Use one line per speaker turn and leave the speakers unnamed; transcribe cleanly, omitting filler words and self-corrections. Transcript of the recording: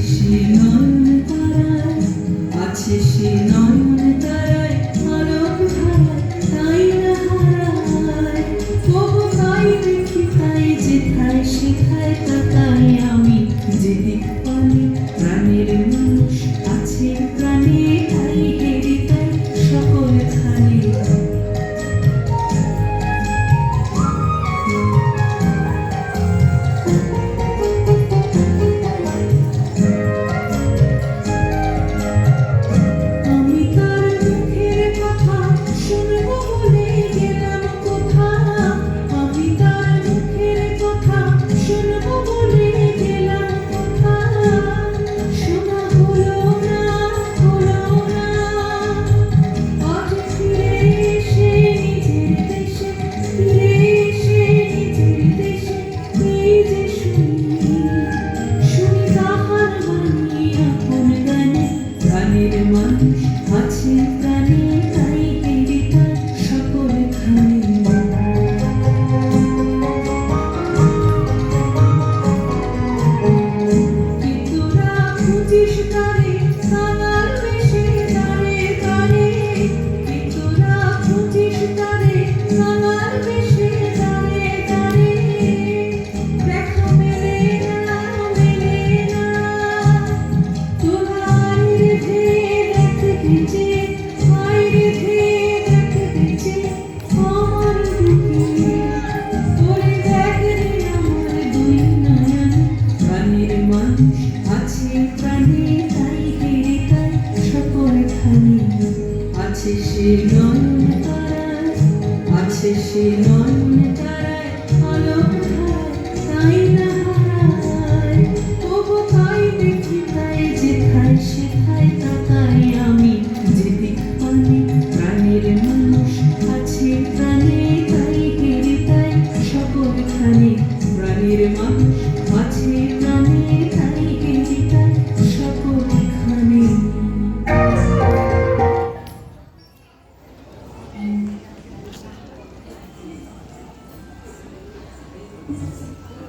সে নয়ন তারায়, আছে সে নয়ন তারায়, আলোক ধারায় তাই না হারায়। তবু তাই দেখি, তাই যেথায় সেথায় তাকাই আমি, যেদিক পানে প্রাণের মানুষ আছে প্রাণে, তাই হেরে তাই সকল খানে। আছে প্রাণে তাই হেরে তাই সকল খানে। কে তোরা খুঁজিস তারে কাঙাল বেশে দাঁড়ে দাঁড়ে, কে তোরা খুঁজিস তারে কাঙাল বেশে দাঁড়ে দাঁড়ে। দেখা মেলে না মেলে না, তোরা রেধে দেখবি যে, আইরে ধে দেখবি যে আমার বুকে। তোরে দেখলি আমার দুই নয়ন, প্রাণের মানুষ আছে প্রাণে তাই হেরে তাই সকল খানে। আছে সে নয়ন তারায়, আছে সে নয়ন